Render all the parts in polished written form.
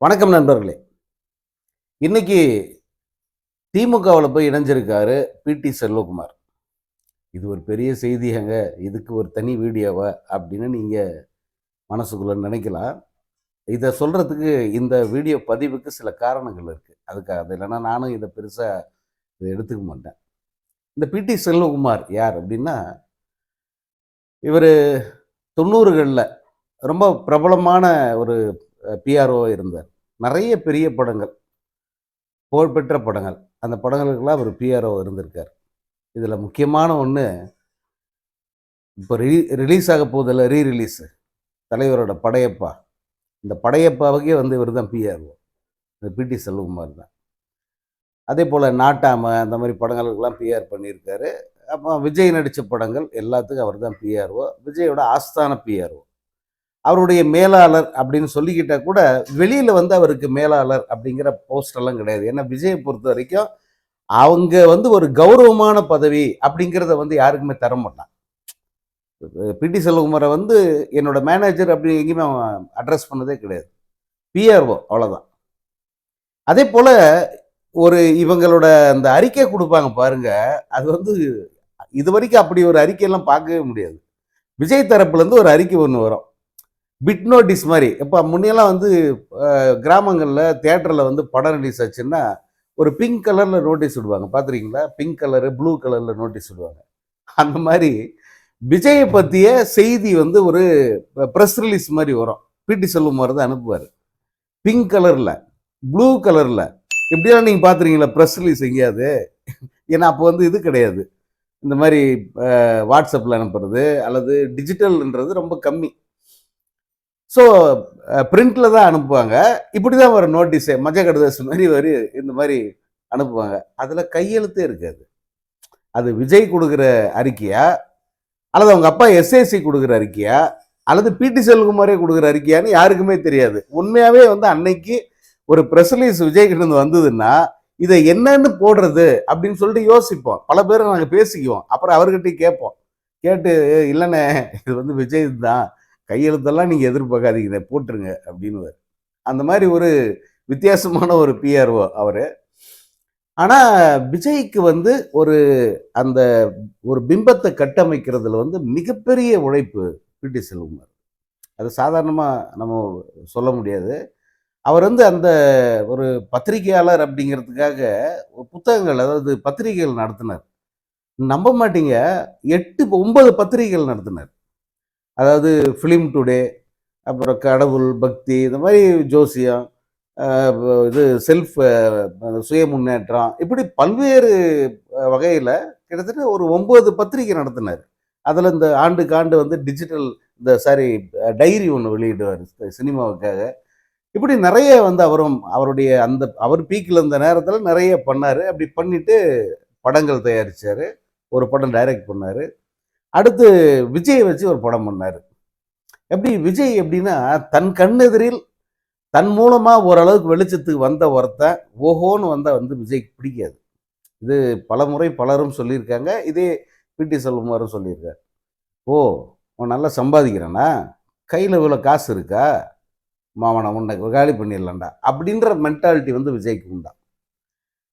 வணக்கம் நண்பர்களே. இன்னைக்கு திமுகவுல போய் இணைஞ்சிருக்காரு பிடி செல்வகுமார். இது ஒரு பெரிய செய்தியாங்க. இதுக்கு ஒரு தனி வீடியோவா? அப்படின்னு நீங்க மனசுக்குள்ள நினைக்கலாம். இத சொல்றதுக்கு இந்த வீடியோ பதிவுக்கு சில காரணங்கள் இருக்கு. அதுக்காக தான். இல்லைன்னா நானும் இத பெருசா இத எடுத்துக்க மாட்டேன். இந்த பிடி செல்வகுமார் யார் அப்படின்னா, இவரு 90கள்ல ரொம்ப பிரபலமான ஒரு பிஆர்ஓ இருந்தார். நெறைய பெரிய படங்கள், புகழ்பெற்ற படங்கள். அந்த படங்களுக்கெல்லாம் அவர் பிஆர்ஓ இருந்திருக்கார். இதுல முக்கியமான ஒண்ணு, இப்ப ரிலீஸ் ஆக போகுதுல்ல, ரிலீஸ் தலைவரோட படையப்பா. இந்த படையப்பாவுக்கே வந்து இவர் தான் பிஆர்ஓ. இந்த பிடி செல்வகுமார் தான். அதேபோல நாட்டாம அந்த மாரி படங்களுக்கெல்லாம் பிஆர் பண்ணியிருக்காரு. அப்ப விஜய் நடிச்ச படங்கள் எல்லாத்துக்கும் அவர் தான் பிஆர்ஓ. விஜயோட ஆஸ்தான பிஆர்ஓ. அவருடைய மேலாளர் அப்படின்னு சொல்லிக்கிட்டா கூட, வெளியில வந்து அவருக்கு மேலாளர் அப்படிங்கிற போஸ்ட் எல்லாம் கிடையாது. ஏன்னா விஜய பொறுத்தவரைக்கும், அவங்க வந்து ஒரு கௌரவமான பதவி அப்படிங்கிறத வந்து யாருக்குமே தரமாட்டான். பிடி செல்வகுமாரை வந்து என்னோட மேனேஜர் அப்படி எங்கேயுமே அவன் அட்ரஸ் பண்ணதே கிடையாது. பிஆர்ஓ அவ்வளோதான். அதே போல ஒரு இவங்களோட அந்த அறிக்கை குடுப்பாங்க பாருங்க, அது வந்து இதுவரைக்கும் அப்படி ஒரு அறிக்கையெல்லாம் பார்க்கவே முடியாது. விஜய் தரப்புலேருந்து ஒரு அறிக்கை ஒண்ணு வரும். பிட் நோட்டீஸ் மாரி. இப்ப முன்னையெல்லாம் வந்து கிராமங்கள்ல தியேட்டர்ல வந்து படம் ரிலீஸ் ஆச்சுன்னா, ஒரு பிங்க் கலர்ல நோட்டீஸ் விடுவாங்க. பார்த்துருக்கீங்களா? பிங்க் கலரு, ப்ளூ கலர்ல நோட்டீஸ் விடுவாங்க. அந்த மாரி விஜய பத்திய செய்தி வந்து ஒரு பிரஸ் ரிலீஸ் மாரி வரும். பிடி செல்வகுமார் தான் அனுப்புவாரு. பிங்க் கலர்ல, ப்ளூ கலர்ல. இப்படியெல்லாம் நீங்க பார்த்துருக்கீங்களா பிரஸ் ரிலீஸ் எங்கேயாவது? ஏன்னா அப்போ வந்து இது கிடையாது. இந்த மாரி வாட்ஸ்அப்ல அனுப்புறது அல்லது டிஜிட்டல்ன்றது ரொம்ப கம்மி. ஸோ பிரிண்ட்ல தான் அனுப்புவாங்க. இப்படி தான் வரும் நோட்டீஸே. மஜ கடுதாசி மாரி இந்த மாரி அனுப்புவாங்க. அதுல கையெழுத்தே இருக்காது. அது விஜய் குடுக்குற அறிக்கையா? அல்லது அவங்க அப்பா எஸ்ஏசி குடுக்குற அறிக்கையா? அல்லது பிடி செல்வகுமாரே குடுக்குற அறிக்கையான்னு யாருக்குமே தெரியாது. உண்மையாவே வந்து அன்னைக்கு ஒரு பிரஸ் ரிலீஸ் விஜய் கிட்ட இருந்து வந்ததுன்னா, இத என்னன்னு போடுறது அப்படின்னு சொல்லிட்டு யோசிப்போம். பல பேர் நாங்க பேசிக்குவோம். அப்புறம் அவர்கிட்டயும் கேட்போம். கேட்டு இல்லண்ணே, இது வந்து விஜய் தான். கையெழுத்தெல்லாம் நீங்க எதிர்பார்க்காதீங்க. இத போட்டுருங்க அப்படின்னுவாரு. அந்த மாரி ஒரு வித்தியாசமான ஒரு பிஆர்ஓ அவரு. ஆனா விஜய்க்கு வந்து ஒரு அந்த ஒரு பிம்பத்த கட்டமைக்கிறதுல வந்து மிகப்பெரிய உழைப்பு பிடி செல்வகுமார். அது சாதாரணமா நம்ம சொல்ல முடியாது. அவர் வந்து அந்த ஒரு பத்திரிகையாளர் அப்படிங்கிறதுக்காக புத்தகங்கள், அதாவது பத்திரிகைகள் நடத்தினார். நம்ப மாட்டீங்க, 8, 9 பத்திரிகைகள் நடத்தினார். அதாவது ஃபிலிம் டுடே, அப்புறம் கடவுள், பக்தி, இந்த மாதிரி ஜோசியம், இது செல்ஃப் சுய முன்னேற்றம், இப்படி பல்வேறு வகையில் கிட்டத்தட்ட ஒரு 9 பத்திரிகை நடத்தினார். அதில் இந்த ஆண்டுக்கு ஆண்டு வந்து டிஜிட்டல் இந்த சாரி டைரி ஒன்று வெளியிடுவார் சினிமாவுக்காக. இப்படி நிறைய வந்து அவருடைய அந்த அவர் பீக்கில் இருந்த நேரத்தில் நிறைய பண்ணார். அப்படி பண்ணிட்டு படங்கள் தயாரித்தார். ஒரு படம் டைரக்ட் பண்ணார். அடுத்து விஜய் வச்சு ஒரு படம் பண்ணார். எப்படி விஜய் எப்படின்னா, தன் கண்ணெதிரில் தன் மூலமா ஓரளவுக்கு வெளிச்சத்துக்கு வந்த ஒருத்தன் ஓஹோன்னு வந்தா வந்து விஜய்க்கு பிடிக்காது. இது பலமுறை பலரும் சொல்லியிருக்காங்க. இதே பிடி செல்வகுமாரும் சொல்லியிருக்காரு. "ஓ! அவன் நல்லா சம்பாதிக்கிறானா? கையில இவ்வளோ காசு இருக்கா? மாமன உன்னை காலி பண்ணிடலாம்டா." அப்படின்ற மென்டாலிட்டி வந்து விஜய்க்கு உண்டா.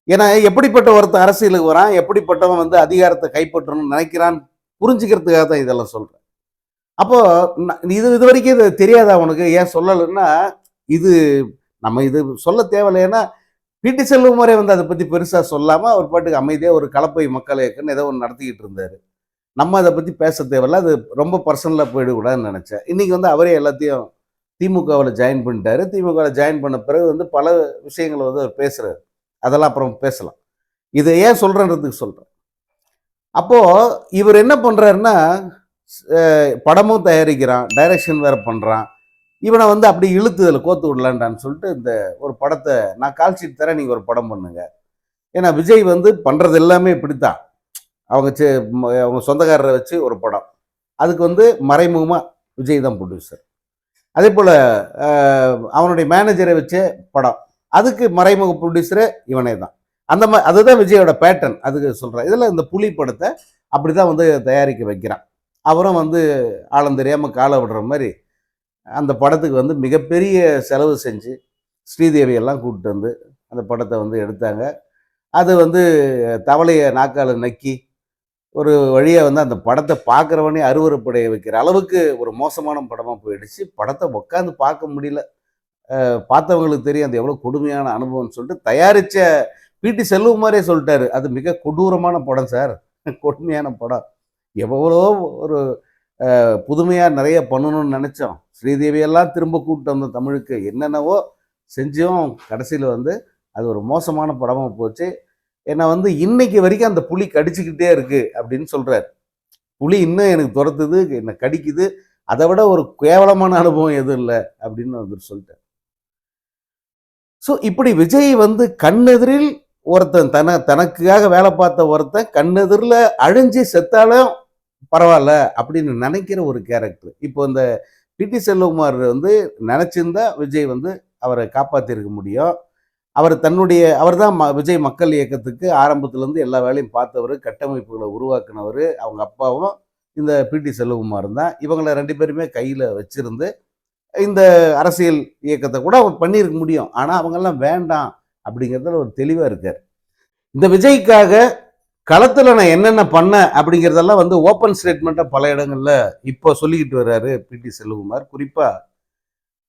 ஏன்னா எப்படிப்பட்ட ஒருத்தன் அரசியலுக்கு வரான், எப்படிப்பட்டவன் வந்து அதிகாரத்தை கைப்பற்றணும்னு நினைக்கிறான்னு புரிஞ்சுக்கிறதுக்காக தான் இதெல்லாம் சொல்றேன். அப்போ இது வரைக்கும் இது தெரியாதா உனக்கு? ஏன் சொல்லலைன்னா, இது நம்ம இது சொல்ல தேவையில்ல. ஏன்னா பிடி செல்வகுமாரே வந்து அதை பத்தி பெருசா சொல்லாம அவர் பாட்டுக்கு அமைதியா ஒரு கலப்பை மக்கள் இயக்கம்னு ஏதோ ஒன்று நடத்திக்கிட்டு இருந்தாரு. நம்ம அதை பத்தி பேச தேவையில்ல. அது ரொம்ப பர்சனலா போயிடக்கூடாதுன்னு நினைச்சேன். இன்னைக்கு வந்து அவரே எல்லாத்தையும் திமுகவில் ஜாயின் பண்ணிட்டாரு. திமுகவில் ஜாயின் பண்ண பிறகு வந்து பல விஷயங்களை வந்து அவர் பேசுறாரு. அதெல்லாம் அப்புறம் பேசலாம். இதை ஏன் சொல்றேன்றதுக்கு சொல்றேன். அப்போ இவர் என்ன பண்றாருன்னா, படமும் தயாரிக்கிறான், டைரக்ஷன் வேற பண்றான். இவனை வந்து அப்படி இழுத்து அதில் கோத்து விடலான்டான்னு சொல்லிட்டு இந்த ஒரு படத்தை நான் கால் ஷீட் தரேன், நீங்கள் ஒரு படம் பண்ணுங்க. ஏன்னா விஜய் வந்து பண்ணுறது எல்லாமே இப்படித்தான். அவங்க அவங்க சொந்தக்காரரை வச்சு ஒரு படம், அதுக்கு வந்து மறைமுகமாக விஜய் தான் ப்ரொடியூசர். அதே போல் அவனுடைய மேனேஜரை வச்சே படம், அதுக்கு மறைமுக ப்ரொடியூசரே இவனே தான். அந்த மாதிரி அதுதான் விஜயோட பேட்டர்ன். அதுக்கு சொல்கிறேன். இதில் இந்த புலி படத்தை அப்படி தான் வந்து தயாரிக்க வைக்கிறான். அவரும் வந்து ஆழம் தெரியாமல் காலை விடுற மாதிரி அந்த படத்துக்கு வந்து மிகப்பெரிய செலவு செஞ்சு ஸ்ரீதேவி எல்லாம் கூப்பிட்டு வந்து அந்த படத்தை வந்து எடுத்தாங்க. அது வந்து தவளைய நாக்கால நக்கி ஒரு வழியா வந்து அந்த படத்தை பார்க்குறவனே அருவருப்படைய வைக்கிற அளவுக்கு ஒரு மோசமான படமா போயிடுச்சு. படத்தை உட்காந்து பார்க்க முடியல. பார்த்தவங்களுக்கு தெரியும் அது எவ்வளோ கொடுமையான அனுபவம்னு சொல்லிட்டு தயாரிச்ச பிடி செல்வகுமாரே சொல்லிட்டாரு. அது மிக கொடூரமான படம் சார். கொடுமையான படம். எவ்வளோ ஒரு புதுமையா நிறைய பண்ணணும்னு நினைச்சோம். ஸ்ரீதேவியெல்லாம் திரும்ப கூப்பிட்டு வந்தோம் தமிழுக்கு. என்னென்னவோ செஞ்சோம். கடைசியில வந்து அது ஒரு மோசமான படமா போச்சு. என்ன வந்து இன்னைக்கு வரைக்கும் அந்த புலி கடிச்சுக்கிட்டே இருக்கு அப்படின்னு சொல்றாரு. புலி இன்னும் எனக்கு துரத்துது, என்ன கடிக்குது. அதை விட ஒரு கேவலமான அனுபவம் எதுவும் இல்லை அப்படின்னு அவர் சொல்லிட்டார். ஸோ இப்படி விஜய் வந்து கண்ணெதிரில் ஒருத்தன் தனக்காக வேலை பார்த்த ஒருத்தன் கண்ணெதிரில் அழிஞ்சு செத்தாலும் பரவாயில்ல அப்படின்னு நினைக்கிற ஒரு கேரக்டர். இப்போ இந்த பிடி செல்வகுமார் வந்து நினைச்சிருந்தா விஜய் வந்து அவரை காப்பாற்றிருக்க முடியும். அவர் தான் விஜய் மக்கள் இயக்கத்துக்கு ஆரம்பத்திலேருந்து எல்லா வேலையும் பார்த்தவர், கட்டமைப்புகளை உருவாக்குனவர். அவங்க அப்பாவும் இந்த பிடி செல்வகுமார் தான். இவங்களை 2 பேருமே கையில் வச்சிருந்து இந்த அரசியல் இயக்கத்தை கூட அவர் பண்ணியிருக்க முடியும். ஆனால் அவங்கெல்லாம் வேண்டாம் அப்படிங்கிறதுல ஒரு தெளிவாக இருக்கார். இந்த விஜய்க்காக களத்தில் நான் என்னென்ன பண்ணேன் அப்படிங்கிறதெல்லாம் வந்து ஓப்பன் ஸ்டேட்மெண்ட்டாக பல இடங்களில் இப்போ சொல்லிக்கிட்டு வர்றாரு பிடி செல்வகுமார். குறிப்பாக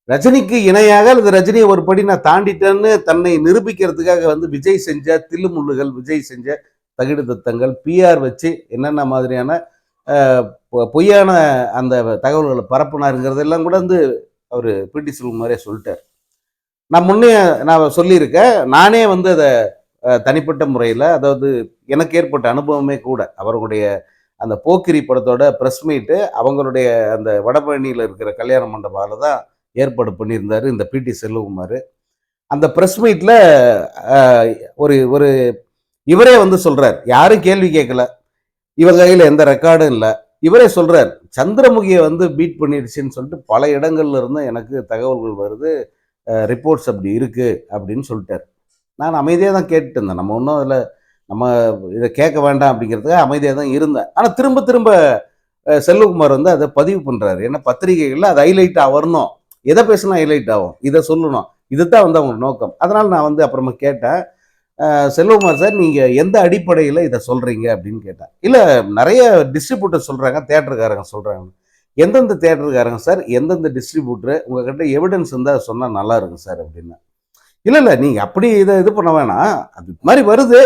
ரஜினிக்கு இணையாக அல்லது ரஜினியை ஒரு படி நான் தாண்டிட்டேன்னு தன்னை நிரூபிக்கிறதுக்காக வந்து விஜய் செஞ்ச தில்லுமுள்ளுகள், விஜய் செஞ்ச தகிடு தத்தங்கள், பிஆர் வச்சு என்னென்ன மாதிரியான பொய்யான அந்த தகவல்களை பரப்புனாருங்கிறதெல்லாம் கூட வந்து அவர் பிடி செல்வகுமாரே சொல்லிட்டார். நான் சொல்லியிருக்கேன். நானே வந்து அதை தனிப்பட்ட முறையில், அதாவது எனக்கு ஏற்பட்ட அனுபவமே கூட, அவர்களுடைய அந்த போக்கிரி படத்தோட ப்ரெஸ் மீட்டு அவங்களுடைய அந்த வடபழனியில் இருக்கிற கல்யாண மண்டபாவில் தான் ஏற்பாடு பண்ணியிருந்தார் இந்த பிடி செல்வகுமார். அந்த ப்ரெஸ் மீட்டில் ஒரு ஒரு இவரே வந்து சொல்கிறார், யாரும் கேள்வி கேட்கல, இவர் கையில் எந்த ரெக்கார்டும் இல்லை, இவரே சொல்கிறார் சந்திரமுகியை வந்து பீட் பண்ணிடுச்சுன்னு சொல்லிட்டு பல இடங்கள்ல இருந்து எனக்கு தகவல்கள் வருது, ரிப்போர்ட்ஸ் அப்படி இருக்குது அப்படின்னு சொல்லிட்டார். நான் அமைதியாக தான் கேட்டுட்டு இருந்தேன். நம்ம ஒன்றும் அதில் நம்ம இதை கேட்க வேண்டாம் அப்படிங்கிறதுக்காக அமைதியாக தான் இருந்தேன். ஆனால் திரும்ப திரும்ப செல்வகுமார் வந்து அதை பதிவு பண்ணுறாரு. ஏன்னா பத்திரிகைகளில் அது ஹைலைட்டாக வரணும், எதை பேசினா ஹைலைட் ஆகும், இதை சொல்லணும், இதுதான் வந்து அவங்க நோக்கம். அதனால் நான் வந்து அப்புறமா கேட்டேன், செல்வகுமார் சார் நீங்கள் எந்த அடிப்படையில் இதை சொல்கிறீங்க அப்படின்னு கேட்டேன். இல்லை நிறைய டிஸ்ட்ரிபியூட்டர் சொல்கிறாங்க, தேட்டருக்காரங்க சொல்கிறாங்க. எந்தெந்த தேட்டருக்காரங்க சார், எந்தெந்த டிஸ்ட்ரிபியூட்டரு, உங்ககிட்ட எவிடன்ஸ் இருந்தால் சொன்னால் நல்லா இருக்கும் சார் அப்படின்னு. இல்லை நீங்கள் அப்படி இது பண்ண வேணாம், அது மாதிரி வருது,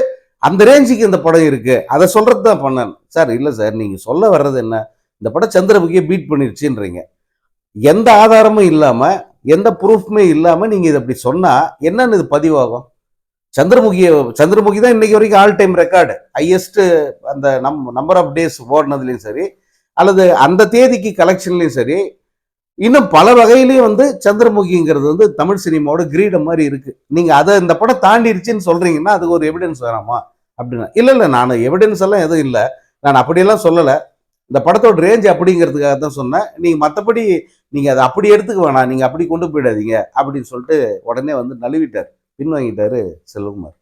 அந்த ரேஞ்சுக்கு இந்த படம் இருக்குது, அதை சொல்கிறது தான் பண்ணேன் சார். இல்லை சார் நீங்கள் சொல்ல வர்றது என்ன, இந்த படம் சந்திரமுகியை பீட் பண்ணிருச்சுன்றீங்க, எந்த ஆதாரமும் இல்லாமல் எந்த ப்ரூஃப்மே இல்லாமல் நீங்கள் இதை அப்படி சொன்னால் என்னன்னு இது பதிவாகும்? சந்திரமுகி தான் இன்னைக்கு வரைக்கும் ஆல் டைம் ரெக்கார்டு, ஹையஸ்ட் அந்த நம்பர் ஆஃப் டேஸ் ஓடினதுலையும் சரி, அல்லது அந்த தேதிக்கு கலெக்ஷன்லையும் சரி, இன்னும் பல வகையிலையும் வந்து சந்திரமுகிங்கிறது வந்து தமிழ் சினிமாவோட கிரீடம் மாதிரி இருக்கு. நீங்க அதை இந்த படம் தாண்டிடுச்சுன்னு சொல்றீங்கன்னா அதுக்கு ஒரு எவிடன்ஸ் வேணாமா அப்படின்னா, இல்லை நான் எவிடன்ஸ் எல்லாம் எதுவும் இல்லை, நான் அப்படியெல்லாம் சொல்லலை, இந்த படத்தோட ரேஞ்ச் அப்படிங்கிறதுக்காக தான் சொன்னேன், நீங்க மற்றபடி நீங்க அதை அப்படி எடுத்துக்க வேணாம், நீங்க அப்படி கொண்டு போயிடாதீங்க அப்படின்னு சொல்லிட்டு உடனே வந்து நழுவிட்டார், பின்வாங்கிட்டாரு செல்வகுமார்.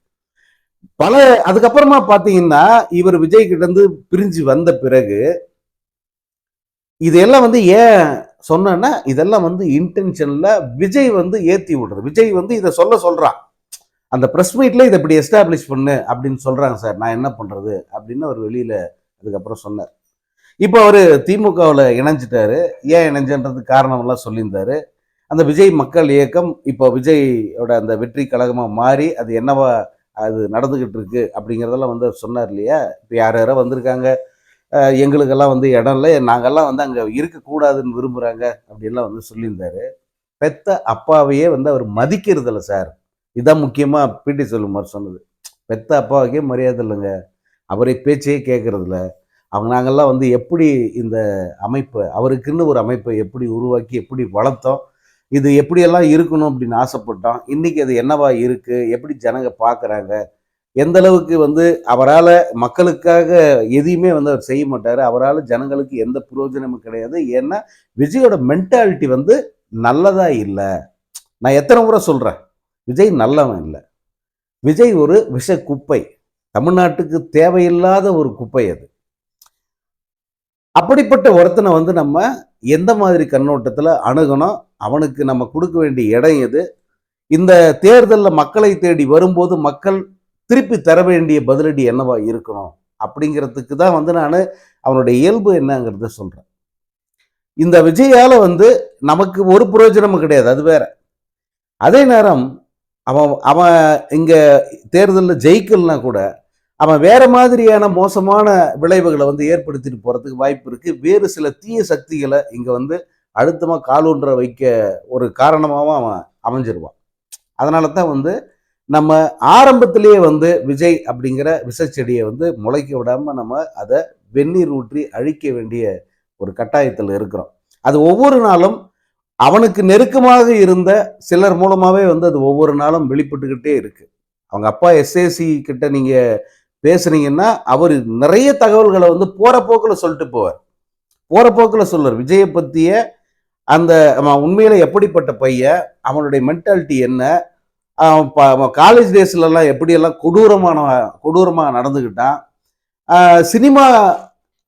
அதுக்கப்புறமா பாத்தீங்கன்னா இவர் விஜய் கிட்ட இருந்து பிரிஞ்சு வந்த பிறகு இதெல்லாம் வந்து ஏன் சொன்னா, இதெல்லாம் வந்து இன்டென்ஷன்ல விஜய் வந்து ஏத்தி விடுறது. விஜய் வந்து இதை சொல்றான், அந்த பிரஸ் மீட்ல இதை இப்படி எஸ்டாப்ளிஷ் பண்ணு அப்படின்னு சொல்றாங்க சார், நான் என்ன பண்றது அப்படின்னு அவர் வெளியில அதுக்கப்புறம் சொன்னார். இப்போ அவர் திமுகவில் இணைஞ்சிட்டாரு. ஏன் இணைஞ்சன்றதுக்கு காரணம் எல்லாம் சொல்லியிருந்தாரு. அந்த விஜய் மக்கள் இயக்கம் இப்போ விஜயோட அந்த வெற்றி கழகமாக மாறி அது என்னவா அது நடந்துகிட்டு இருக்கு அப்படிங்கிறதெல்லாம் வந்து சொன்னார் இல்லையா. இப்போ யாரோ வந்திருக்காங்க, எங்களுக்கெல்லாம் வந்து இடம் இல்லை, நாங்கள்லாம் வந்து அங்கே இருக்கக்கூடாதுன்னு விரும்புகிறாங்க அப்படின்லாம் வந்து சொல்லியிருந்தாரு. பெத்த அப்பாவையே வந்து அவர் மதிக்கிறது இல்லை சார், இதுதான் முக்கியமாக பிடி செல்வகுமார் சொன்னது. பெத்த அப்பாவுக்கே மரியாதை இல்லைங்க, அவரை பேச்சையே கேட்கறதில்ல. நாங்கள்லாம் வந்து எப்படி இந்த அமைப்பை, அவருக்குன்னு ஒரு அமைப்பை எப்படி உருவாக்கி எப்படி வளர்த்தோம், இது எப்படியெல்லாம் இருக்கணும் அப்படின்னு ஆசைப்பட்டோம், இன்னைக்கு அது என்னவா இருக்கு, எப்படி ஜனங்க பார்க்குறாங்க, எந்த அளவுக்கு வந்து அவரால் மக்களுக்காக எதையுமே வந்து அவர் செய்ய மாட்டார், அவரால் ஜனங்களுக்கு எந்த பிரயோஜனமும் கிடையாது. ஏன்னா விஜயோட மென்டாலிட்டி வந்து நல்லதா இல்லை. நான் எத்தனை முறை சொல்கிறேன், விஜய் நல்லவன் இல்லை, விஜய் ஒரு விஷ குப்பை, தமிழ்நாட்டுக்கு தேவையில்லாத ஒரு குப்பை அது. அப்படிப்பட்ட ஒருத்தனை வந்து நம்ம எந்த மாதிரி கண்ணோட்டத்தில் அணுகணும், அவனுக்கு நம்ம கொடுக்க வேண்டிய இடம் எது, இந்த தேர்தலில் மக்களை தேடி வரும்போது மக்கள் திருப்பி தர வேண்டிய பதிலடி என்னவா இருக்கணும் அப்படிங்கிறதுக்கு தான் வந்து நான் அவனுடைய இயல்பு என்னங்கிறத சொல்றேன். இந்த விஜயால வந்து நமக்கு ஒரு பிரயோஜனமும் கிடையாது, அது வேற. அதே நேரம் அவன் அவன் இங்க தேர்தலில் ஜெயிக்கலனா கூட அவன் வேற மாதிரியான மோசமான விளைவுகளை வந்து ஏற்படுத்திட்டு போறதுக்கு வாய்ப்பு இருக்கு. வேறு சில தீய சக்திகளை இங்க வந்து அழுத்தமா காலூன்ற வைக்க ஒரு காரணமாகவும் அவன் அமைஞ்சிருவான். அதனால தான் வந்து நம்ம ஆரம்பத்திலேயே வந்து விஜய் அப்படிங்கிற விஷச்செடியை வந்து முளைக்க விடாம நம்ம அதை வெந்நீர் ஊற்றி அழிக்க வேண்டிய ஒரு கட்டாயத்தில் இருக்கிறோம். அது ஒவ்வொரு நாளும் அவனுக்கு நெருக்கமாக இருந்த சிலர் மூலமாவே வந்து அது ஒவ்வொரு நாளும் வெளிப்பட்டுக்கிட்டே இருக்கு. அவங்க அப்பா எஸ்ஏசி கிட்ட நீங்க பேசுனீங்கன்னா அவர் நிறைய தகவல்களை வந்து போற போக்குல சொல்லிட்டு போவார். போற போக்குல சொல்லுவார் விஜயை பத்திய அந்த உண்மையில எப்படிப்பட்ட பையன், அவனுடைய மென்டாலிட்டி என்ன, காலேஜ் டேஸ்லலாம் எப்படியெல்லாம் கொடூரமாக நடந்துக்கிட்டான், சினிமா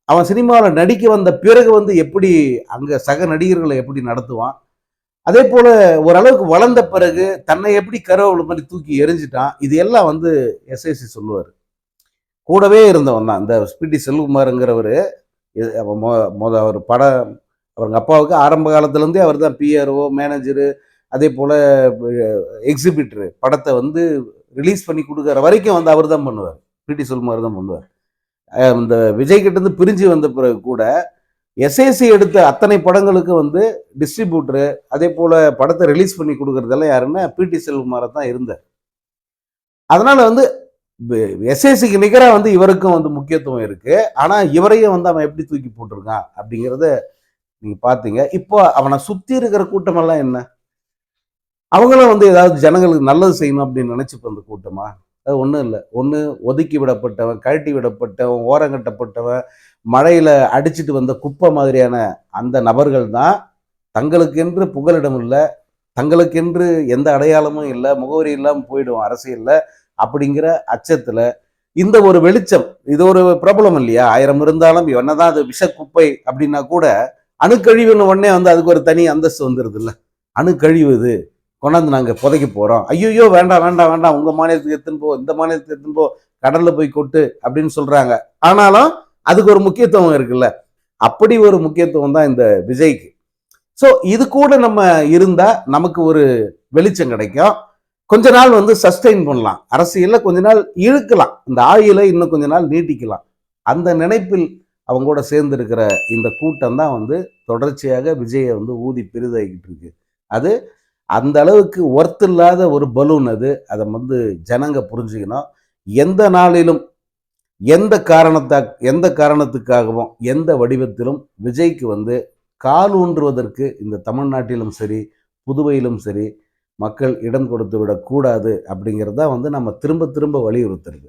அவன் சினிமாவில் நடிக்க வந்த பிறகு வந்து எப்படி அங்கே சக நடிகர்களை எப்படி நடத்துவான், அதே போல ஓரளவுக்கு வளர்ந்த பிறகு தன்னை எப்படி கருவளவு மாதிரி தூக்கி எரிஞ்சிட்டான், இது எல்லாம் வந்து எஸ்ஐசி சொல்லுவார். கூடவே இருந்தவன் தான் இந்த பிடி செல்வகுமாருங்கிறவர். அவர் படம் அவங்க அப்பாவுக்கு ஆரம்ப காலத்துலேருந்தே அவர் தான் பிஆர்ஓ மேனேஜரு, அதே போல் எக்ஸிபிட்டரு. படத்தை வந்து ரிலீஸ் பண்ணி கொடுக்குற வரைக்கும் வந்து அவர் தான் பண்ணுவார், பிடி செல்வகுமார் தான் பண்ணுவார். இந்த விஜய் கிட்டேருந்து பிரிஞ்சு வந்த பிறகு கூட எஸ்ஏசி எடுத்த அத்தனை படங்களுக்கு வந்து டிஸ்ட்ரிபியூட்டரு, அதே போல் படத்தை ரிலீஸ் பண்ணி கொடுக்குறதெல்லாம் யாருன்னா பிடி செல்வகுமாரை தான் இருந்தார். அதனால வந்து எஸ்ஏசிக்கு நிகராக வந்து இவருக்கும் வந்து முக்கியத்துவம் இருக்கு. ஆனால் இவரையும் வந்து அவன் எப்படி தூக்கி போட்டிருக்கான் அப்படிங்கிறத நீங்க பார்த்தீங்க. இப்போ அவனை சுற்றி இருக்கிற கூட்டமெல்லாம் என்ன, அவங்களும் வந்து ஏதாவது ஜனங்களுக்கு நல்லது செய்யணும் அப்படின்னு நினைச்சுட்டு வந்த கூட்டமா? அது ஒன்றும் இல்லை. ஒன்று ஒதுக்கி விடப்பட்டவன், கழட்டி விடப்பட்டவன், ஓரங்கட்டப்பட்டவன், மழையில் அடிச்சுட்டு வந்த குப்பை மாதிரியான அந்த நபர்கள் தான் தங்களுக்கென்று புகலிடம் இல்லை, தங்களுக்கென்று எந்த அடையாளமும் இல்லை, முகவரி இல்லாமல் போயிடும் அரசியலில் அப்படிங்கிற அச்சத்தில் இந்த ஒரு வெளிச்சம், இது ஒரு பிரபலம் இல்லையா? 1000 இருந்தாலும் என்னதான் அது விஷ குப்பை அப்படின்னா கூட அணுக்கழிவுன்னு உடனே வந்து அதுக்கு ஒரு தனி அந்தஸ்து வந்துடுது இல்லை. அணுக்கழிவு இது கொண்டாந்து நாங்கள் புதைக்க போகிறோம், ஐயோ வேண்டாம் வேண்டாம் வேண்டாம், உங்கள் மாநிலத்துக்கு எடுத்துன்னு போ, இந்த மாநிலத்துக்கு எடுத்துன்னு போ, கடலில் போய் கொட்டு அப்படின்னு சொல்கிறாங்க. ஆனாலும் அதுக்கு ஒரு முக்கியத்துவம் இருக்குல்ல. அப்படி ஒரு முக்கியத்துவம் தான் இந்த விஜய்க்கு. ஸோ இது கூட நம்ம இருந்தால் நமக்கு ஒரு வெளிச்சம் கிடைக்கும். கொஞ்ச நாள் வந்து சஸ்டெயின் பண்ணலாம், அரசியலில் கொஞ்ச நாள் இழுக்கலாம், இந்த ஆயுளை இன்னும் கொஞ்ச நாள் நீட்டிக்கலாம். அந்த நினைப்பில் அவங்க கூட சேர்ந்து இருக்கிற இந்த கூட்டம் தான் வந்து தொடர்ச்சியாக விஜயை வந்து ஊதி பெரிதாகிட்டு இருக்கு. அது அந்த அளவுக்கு ஒர்த் இல்லாத ஒரு பலூன் அது. அதை வந்து ஜனங்க புரிஞ்சுக்கணும். எந்த நாளிலும் எந்த காரணத்துக்காகவும் எந்த வடிவத்திலும் விஜய்க்கு வந்து கால் ஊன்றுவதற்கு இந்த தமிழ்நாட்டிலும் சரி புதுவையிலும் சரி மக்கள் இடம் கொடுத்து விடக்கூடாது அப்படிங்கிறத வந்து நம்ம திரும்ப திரும்ப வலியுறுத்துறது.